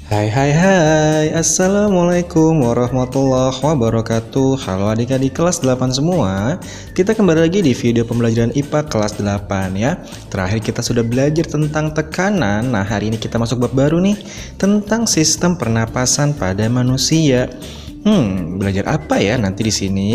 Hai hai hai, Assalamualaikum warahmatullahi wabarakatuh. Halo adik-adik kelas 8 semua. Kita kembali lagi di video pembelajaran IPA kelas 8 ya. Terakhir kita sudah belajar tentang tekanan. Nah, hari ini kita masuk bab baru nih, tentang sistem pernapasan pada manusia. Belajar apa ya nanti di sini?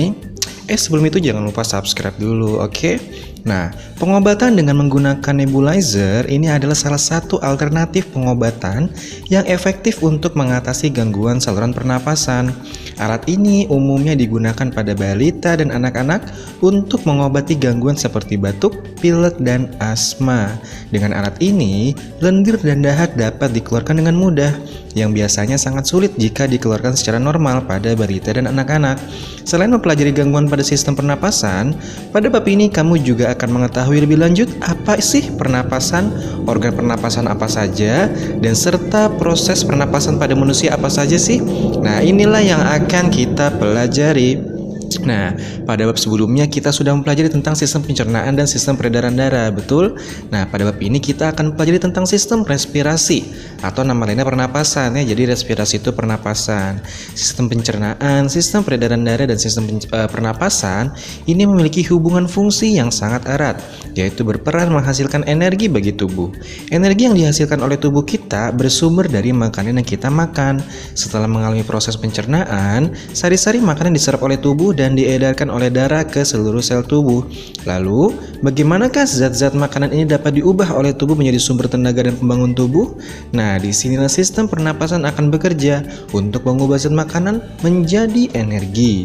Sebelum itu jangan lupa subscribe dulu, oke? Nah, pengobatan dengan menggunakan nebulizer ini adalah salah satu alternatif pengobatan yang efektif untuk mengatasi gangguan saluran pernapasan. Alat ini umumnya digunakan pada balita dan anak-anak untuk mengobati gangguan seperti batuk, pilek, dan asma. Dengan alat ini, lendir dan dahak dapat dikeluarkan dengan mudah, yang biasanya sangat sulit jika dikeluarkan secara normal pada balita dan anak-anak. Selain mempelajari gangguan pada sistem pernapasan, pada bab ini kamu juga akan mengetahui lebih lanjut apa sih pernapasan, organ pernapasan apa saja, dan serta proses pernapasan pada manusia apa saja sih. Nah, inilah yang akan kita pelajari. Nah, pada bab sebelumnya kita sudah mempelajari tentang sistem pencernaan dan sistem peredaran darah, betul? Nah, pada bab ini kita akan mempelajari tentang sistem respirasi atau nama lainnya pernapasan ya. Jadi respirasi itu pernapasan. Sistem pencernaan, sistem peredaran darah, dan sistem pernapasan ini memiliki hubungan fungsi yang sangat erat, yaitu berperan menghasilkan energi bagi tubuh. Energi yang dihasilkan oleh tubuh kita bersumber dari makanan yang kita makan. Setelah mengalami proses pencernaan, sari-sari makanan diserap oleh tubuh dan diedarkan oleh darah ke seluruh sel tubuh. Lalu, bagaimanakah zat-zat makanan ini dapat diubah oleh tubuh menjadi sumber tenaga dan pembangun tubuh? Nah, disinilah sistem pernapasan akan bekerja untuk mengubah zat makanan menjadi energi.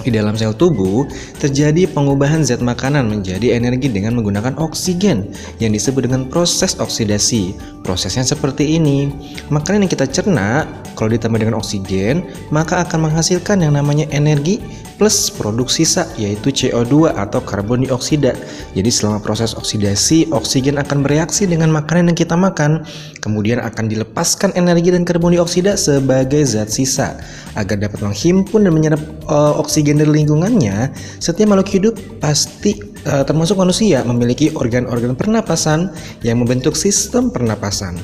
Di dalam sel tubuh, terjadi pengubahan zat makanan menjadi energi dengan menggunakan oksigen yang disebut dengan proses oksidasi. Prosesnya seperti ini. Makanan yang kita cerna, kalau ditambah dengan oksigen, maka akan menghasilkan yang namanya energi plus produk sisa, yaitu CO2 atau karbon dioksida. Jadi selama proses oksidasi, oksigen akan bereaksi dengan makanan yang kita makan, kemudian akan dilepaskan energi dan karbon dioksida sebagai zat sisa. Agar dapat menghimpun dan menyerap oksigen dari lingkungannya, setiap makhluk hidup pasti termasuk manusia memiliki organ-organ pernapasan yang membentuk sistem pernapasan.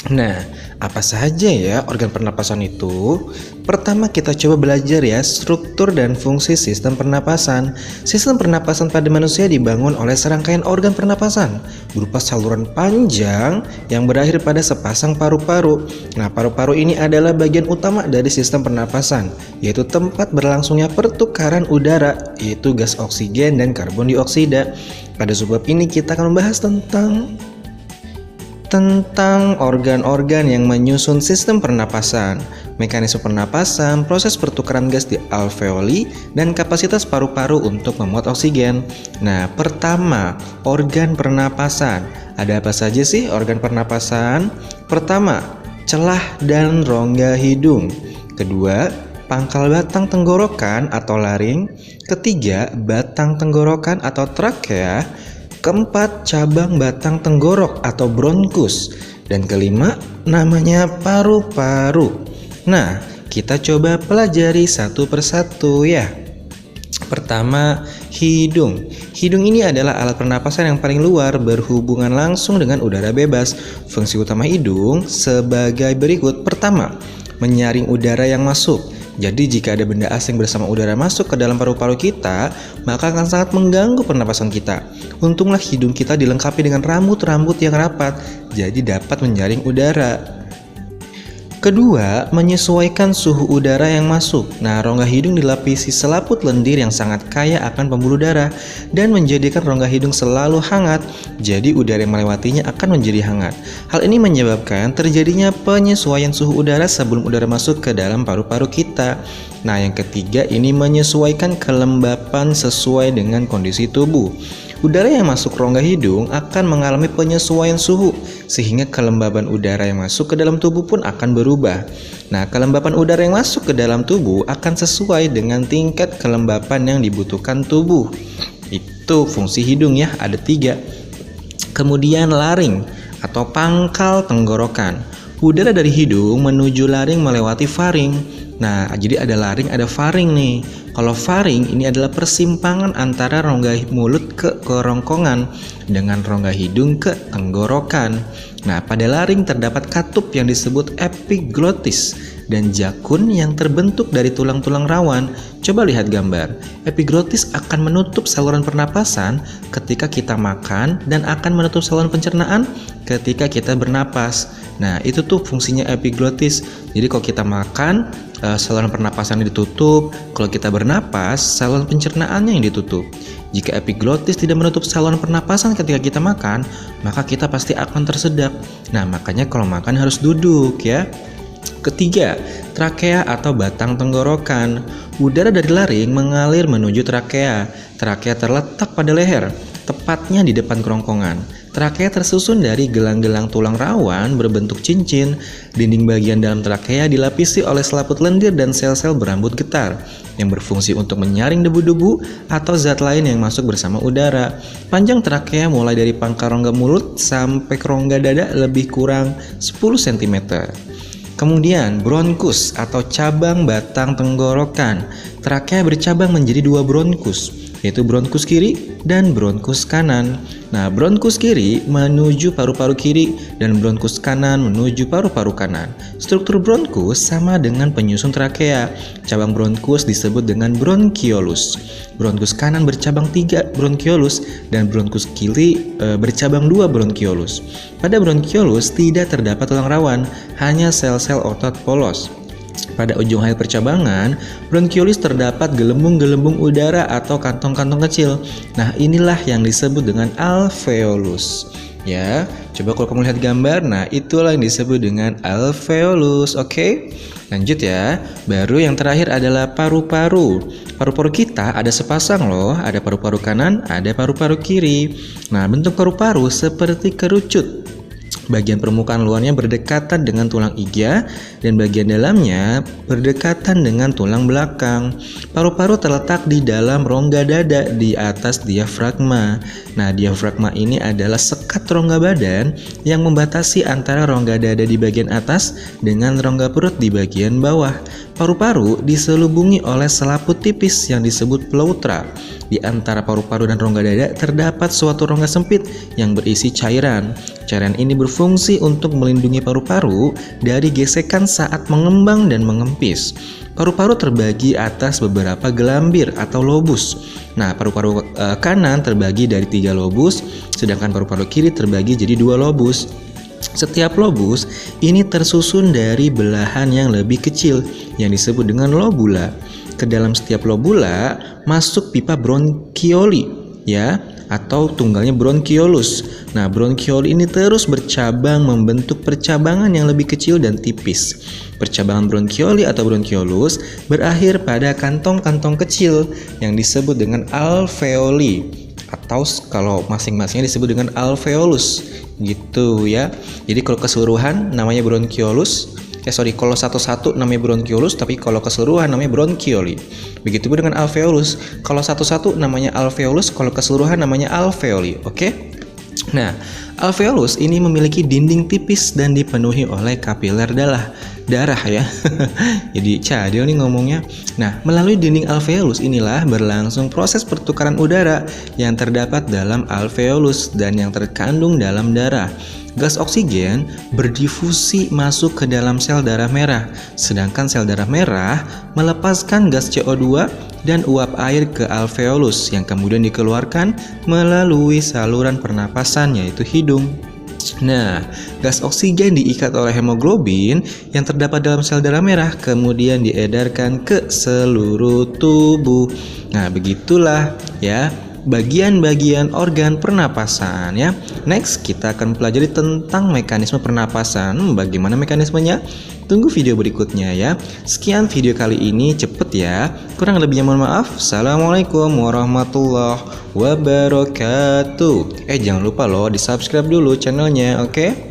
Nah, apa saja ya organ pernapasan itu? Pertama kita coba belajar ya struktur dan fungsi sistem pernapasan. Sistem pernapasan pada manusia dibangun oleh serangkaian organ pernapasan berupa saluran panjang yang berakhir pada sepasang paru-paru. Nah, paru-paru ini adalah bagian utama dari sistem pernapasan, yaitu tempat berlangsungnya pertukaran udara, yaitu gas oksigen dan karbon dioksida. Pada sebab ini kita akan membahas tentang organ-organ yang menyusun sistem pernapasan, mekanisme pernapasan, proses pertukaran gas di alveoli, dan kapasitas paru-paru untuk memuat oksigen. Nah, pertama, organ pernapasan. Ada apa saja sih organ pernapasan? Pertama, celah dan rongga hidung. Kedua, pangkal batang tenggorokan atau laring. Ketiga, batang tenggorokan atau trakea. Keempat, cabang batang tenggorok atau bronkus. Dan kelima, namanya paru-paru. Nah, kita coba pelajari satu persatu ya. Pertama, hidung. Hidung ini adalah alat pernapasan yang paling luar, berhubungan langsung dengan udara bebas. Fungsi utama hidung sebagai berikut. Pertama, menyaring udara yang masuk. Jadi jika ada benda asing bersama udara masuk ke dalam paru-paru kita, maka akan sangat mengganggu pernapasan kita. Untunglah hidung kita dilengkapi dengan rambut-rambut yang rapat, jadi dapat menyaring udara. Kedua, menyesuaikan suhu udara yang masuk. Nah, rongga hidung dilapisi selaput lendir yang sangat kaya akan pembuluh darah dan menjadikan rongga hidung selalu hangat. Jadi udara yang melewatinya akan menjadi hangat. Hal ini menyebabkan terjadinya penyesuaian suhu udara sebelum udara masuk ke dalam paru-paru kita. Nah, yang ketiga ini menyesuaikan kelembapan sesuai dengan kondisi tubuh. Udara yang masuk rongga hidung akan mengalami penyesuaian suhu, sehingga kelembaban udara yang masuk ke dalam tubuh pun akan berubah. Nah, kelembapan udara yang masuk ke dalam tubuh akan sesuai dengan tingkat kelembapan yang dibutuhkan tubuh. Itu fungsi hidung ya, ada 3. Kemudian laring atau pangkal tenggorokan. Udara dari hidung menuju laring melewati faring. Nah, jadi ada laring, ada faring nih. Kalau faring ini adalah persimpangan antara rongga mulut ke kerongkongan dengan rongga hidung ke tenggorokan. Nah, pada laring terdapat katup yang disebut epiglottis dan jakun yang terbentuk dari tulang-tulang rawan. Coba lihat gambar. Epiglottis akan menutup saluran pernapasan ketika kita makan dan akan menutup saluran pencernaan ketika kita bernapas. Nah, itu tuh fungsinya epiglottis. Jadi kalau kita makan, saluran pernapasan ditutup. Kalau kita bernapas, saluran pencernaannya yang ditutup. Jika epiglottis tidak menutup saluran pernapasan ketika kita makan, maka kita pasti akan tersedak. Nah, makanya kalau makan harus duduk ya. Ketiga, trakea atau batang tenggorokan. Udara dari laring mengalir menuju trakea. Trakea terletak pada leher, tepatnya di depan kerongkongan. Trakea tersusun dari gelang-gelang tulang rawan berbentuk cincin. Dinding bagian dalam trakea dilapisi oleh selaput lendir dan sel-sel berambut getar yang berfungsi untuk menyaring debu-debu atau zat lain yang masuk bersama udara. Panjang trakea mulai dari pangkal rongga mulut sampai ke rongga dada lebih kurang 10 cm. Kemudian bronkus atau cabang batang tenggorokan. Trakea bercabang menjadi 2 bronkus, yaitu bronkus kiri dan bronkus kanan. Nah, bronkus kiri menuju paru-paru kiri dan bronkus kanan menuju paru-paru kanan. Struktur bronkus sama dengan penyusun trakea. Cabang bronkus disebut dengan bronkiolus. Bronkus kanan bercabang 3 bronkiolus dan bronkus kiri bercabang 2 bronkiolus. Pada bronkiolus tidak terdapat tulang rawan, hanya sel-sel otot polos. Pada ujung akhir percabangan, bronkiolus terdapat gelembung-gelembung udara atau kantong-kantong kecil. Nah, inilah yang disebut dengan alveolus. Ya, coba kalau kamu lihat gambar, nah itulah yang disebut dengan alveolus. Oke, lanjut ya. Baru yang terakhir adalah paru-paru. Paru-paru kita ada sepasang loh, ada paru-paru kanan, ada paru-paru kiri. Nah, bentuk paru-paru seperti kerucut. Bagian permukaan luarnya berdekatan dengan tulang iga dan bagian dalamnya berdekatan dengan tulang belakang. Paru-paru terletak di dalam rongga dada di atas diafragma. Nah, diafragma ini adalah sekat rongga badan yang membatasi antara rongga dada di bagian atas dengan rongga perut di bagian bawah. Paru-paru diselubungi oleh selaput tipis yang disebut pleutra. Di antara paru-paru dan rongga dada terdapat suatu rongga sempit yang berisi cairan. Cairan ini berfungsi untuk melindungi paru-paru dari gesekan saat mengembang dan mengempis. Paru-paru terbagi atas beberapa gelambir atau lobus. Nah, paru-paru kanan terbagi dari 3 lobus, sedangkan paru-paru kiri terbagi jadi 2 lobus. Setiap lobus ini tersusun dari belahan yang lebih kecil yang disebut dengan lobula. Ke dalam setiap lobula masuk pipa bronkioli ya, atau tunggalnya bronkiolus. Nah, bronkioli ini terus bercabang membentuk percabangan yang lebih kecil dan tipis. Percabangan bronkioli atau bronkiolus berakhir pada kantong-kantong kecil yang disebut dengan alveoli, atau kalau masing-masingnya disebut dengan alveolus gitu ya. Jadi kalau keseluruhan namanya bronkiolus. Kalau satu-satu namanya bronkiolus, tapi kalau keseluruhan namanya bronkioli. Begitu pun dengan alveolus. Kalau satu-satu namanya alveolus, kalau keseluruhan namanya alveoli. Oke? Nah, alveolus ini memiliki dinding tipis dan dipenuhi oleh kapiler darah ya. Jadi cadel nih ngomongnya. Nah, melalui dinding alveolus inilah berlangsung proses pertukaran udara yang terdapat dalam alveolus dan yang terkandung dalam darah. Gas oksigen berdifusi masuk ke dalam sel darah merah, sedangkan sel darah merah melepaskan gas CO2 dan uap air ke alveolus yang kemudian dikeluarkan melalui saluran pernapasan yaitu hidung. Nah, gas oksigen diikat oleh hemoglobin yang terdapat dalam sel darah merah kemudian diedarkan ke seluruh tubuh. Nah, begitulah ya bagian-bagian organ pernapasan ya. Next, kita akan pelajari tentang mekanisme pernapasan. Bagaimana mekanismenya? Tunggu video berikutnya ya. Sekian video kali ini, cepet ya. Kurang lebihnya mohon maaf. Assalamualaikum warahmatullahi wabarakatuh. Jangan lupa loh di subscribe dulu channelnya, oke?